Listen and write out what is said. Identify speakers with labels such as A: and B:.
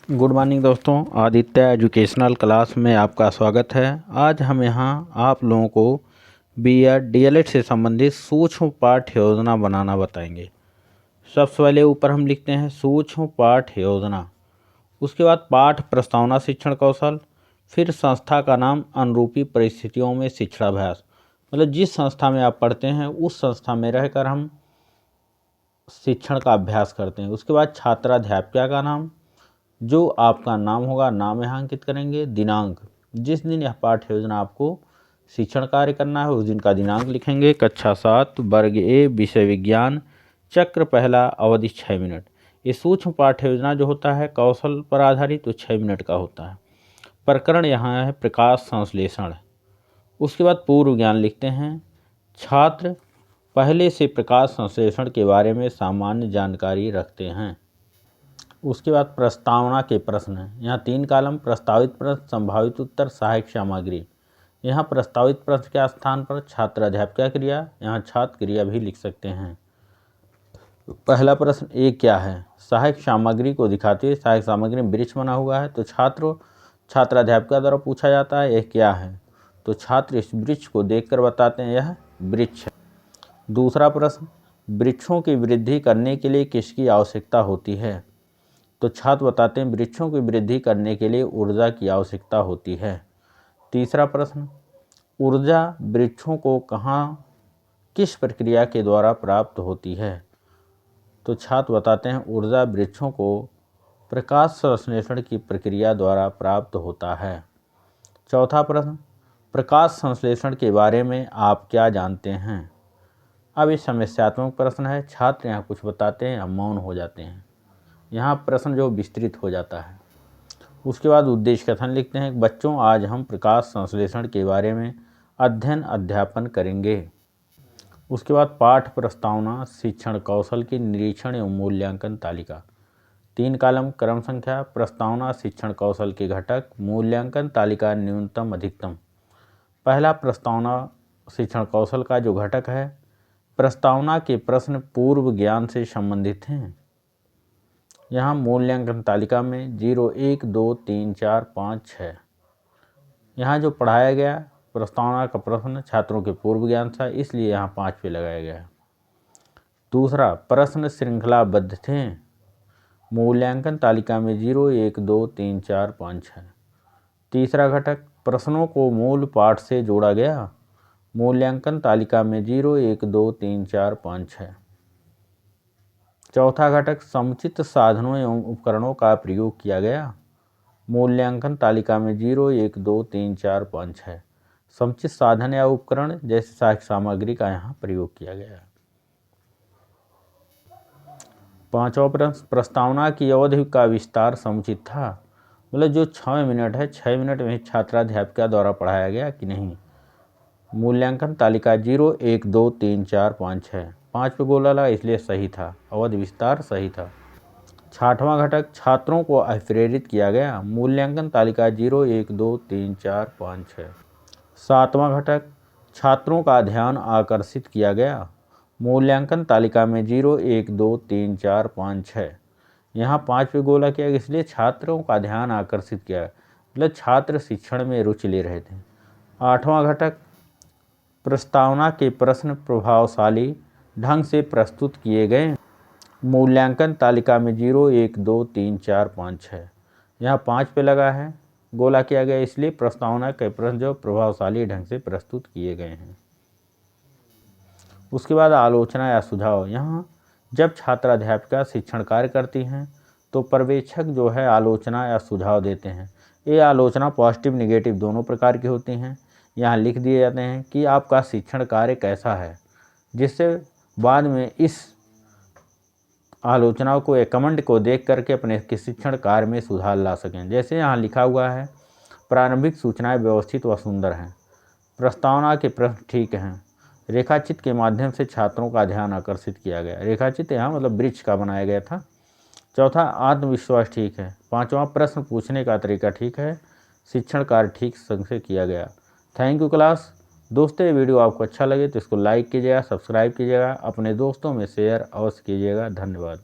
A: Good morning दोस्तों, Aditya educational class में आपका स्वागत है। आज हम यहाँ आप लोगों को बीएड डीएलएड से संबंधित सूक्ष्म पाठ्य योजना बनाना बताएंगे। सबसे पहले ऊपर हम लिखते हैं सूक्ष्म पाठ्य योजना, उसके बाद पाठ प्रस्तावना शिक्षण कौशल, फिर संस्था का नाम अनुरूपी परिस्थितियों में शिक्षाभ्यास, मतलब जिस संस्था में आप पढ़ते हैं उस संस्था में रहकर हम शिक्षण का अभ्यास करते हैं। उसके बाद छात्राध्यापिका का नाम, जो आपका नाम होगा, नाम यहाँ अंकित करेंगे। दिनांक, जिस दिन यह पाठ्य योजना आपको शिक्षण कार्य करना है उस दिन का दिनांक लिखेंगे। कक्षा 7 वर्ग ए विषय विज्ञान, चक्र पहला, अवधि 6 मिनट। ये सूक्ष्म पाठ्य योजना जो होता है कौशल पर आधारित तो 6 मिनट का होता है। प्रकरण यहाँ है प्रकाश संश्लेषण। उसके बाद पूर्व ज्ञान लिखते हैं। छात्र पहले से प्रकाश संश्लेषण के बारे में सामान्य जानकारी रखते हैं। उसके बाद प्रस्तावना के प्रश्न हैं। यहाँ 3 कॉलम, प्रस्तावित प्रश्न, संभावित उत्तर, सहायक सामग्री। यहाँ प्रस्तावित प्रश्न के स्थान पर छात्र अध्यापिका क्रिया, यहाँ छात्र क्रिया भी लिख सकते हैं। पहला प्रश्न ए क्या है? सहायक सामग्री को दिखाते हुए सहायक सामग्री में वृक्ष बना हुआ है तो छात्र अध्यापिका द्वारा पूछा जाता है यह क्या है, तो छात्र इस वृक्ष को देखकर बताते हैं यह वृक्ष है। दूसरा प्रश्न, वृक्षों की वृद्धि करने के लिए किसकी आवश्यकता होती है, तो छात्र बताते हैं वृक्षों की वृद्धि करने के लिए ऊर्जा की आवश्यकता होती है। तीसरा प्रश्न, ऊर्जा वृक्षों को कहाँ किस प्रक्रिया के द्वारा प्राप्त होती है, तो छात्र बताते हैं ऊर्जा वृक्षों को प्रकाश संश्लेषण की प्रक्रिया द्वारा प्राप्त होता है। चौथा प्रश्न, प्रकाश संश्लेषण के बारे में आप क्या जानते हैं। अब ये समस्यात्मक प्रश्न है, छात्र यहाँ कुछ बताते हैं या मौन हो जाते हैं, यहाँ प्रश्न जो विस्तृत हो जाता है। उसके बाद उद्देश्य कथन लिखते हैं। बच्चों, आज हम प्रकाश संश्लेषण के बारे में अध्ययन करेंगे। उसके बाद पाठ प्रस्तावना शिक्षण कौशल की निरीक्षण एवं मूल्यांकन तालिका। 3 कॉलम, क्रम संख्या, प्रस्तावना शिक्षण कौशल के घटक, मूल्यांकन तालिका, न्यूनतम अधिकतम। पहला प्रस्तावना शिक्षण कौशल का जो घटक है, प्रस्तावना के प्रश्न पूर्व ज्ञान से संबंधित हैं। यहाँ मूल्यांकन तालिका में 0, 1, 2, 3, 4, 5, 6 यहाँ जो पढ़ाया गया प्रस्तावना का प्रश्न छात्रों के पूर्व ज्ञान था, इसलिए यहाँ 5 पे लगाया गया है। दूसरा, प्रश्न श्रृंखलाबद्ध थे। मूल्यांकन तालिका में 0, 1, 2, 3, 4, 5, 6। तीसरा घटक, प्रश्नों को मूल पाठ से जोड़ा गया। मूल्यांकन तालिका में 0, 1, 2, 3, 4, 5, 6। चौथा घटक, समुचित साधनों एवं उपकरणों का प्रयोग किया गया। मूल्यांकन तालिका में 0, 1, 2, 3, 4, 5, 6। समुचित साधन या उपकरण जैसे सहायक सामग्री का यहाँ प्रयोग किया गया है। पांचवा प्रश्न, प्रस्तावना की अवधि का विस्तार समुचित था, मतलब जो 6 मिनट है 6 मिनट में छात्राध्यापिका द्वारा पढ़ाया गया कि नहीं। मूल्यांकन तालिका 0, 1, 2, 3, 4, 5, 6 5 पे गोला लगा इसलिए सही था, अवधि विस्तार सही था। छठवां घटक, छात्रों को अप्रेरित किया गया। मूल्यांकन तालिका 0, 1, 2, 3, 4, 5, 6। सातवां घटक, छात्रों का ध्यान आकर्षित किया गया। मूल्यांकन तालिका में 0, 1, 2, 3, 4, 5, 6 यहाँ 5 पे गोला किया गया इसलिए छात्रों का ध्यान आकर्षित किया, मतलब छात्र शिक्षण में रुचि ले रहे थे। आठवां घटक, प्रस्तावना के प्रश्न प्रभावशाली ढंग से प्रस्तुत किए गए। मूल्यांकन तालिका में 0, 1, 2, 3, 4, 5, 6 यहाँ 5 पे लगा है, गोला किया गया इसलिए प्रस्तावना के प्रश्न जो प्रभावशाली ढंग से प्रस्तुत किए गए हैं। उसके बाद आलोचना या सुझाव। यहाँ जब छात्राध्यापिका शिक्षण कार्य करती हैं तो पर्यवेक्षक जो है आलोचना या सुझाव देते हैं। ये आलोचना पॉजिटिव निगेटिव दोनों प्रकार की होती हैं। यहाँ लिख दिए जाते हैं कि आपका शिक्षण कार्य कैसा है, जिससे बाद में इस आलोचना को या कमेंट को देख करके अपने शिक्षण कार्य में सुधार ला सकें। जैसे यहाँ लिखा हुआ है, प्रारंभिक सूचनाएं व्यवस्थित व सुंदर हैं, प्रस्तावना के प्रश्न ठीक हैं, रेखाचित्र के माध्यम से छात्रों का ध्यान आकर्षित किया गया। रेखाचित्र यहाँ मतलब वृक्ष का बनाया गया था। चौथा, आत्मविश्वास ठीक है। पांचवा, प्रश्न पूछने का तरीका ठीक है, शिक्षण कार्य ठीक ढंग से किया गया। Thank you class. दोस्तों, ये वीडियो आपको अच्छा लगे तो इसको लाइक कीजिएगा, सब्सक्राइब कीजिएगा, अपने दोस्तों में शेयर अवश्य कीजिएगा। धन्यवाद।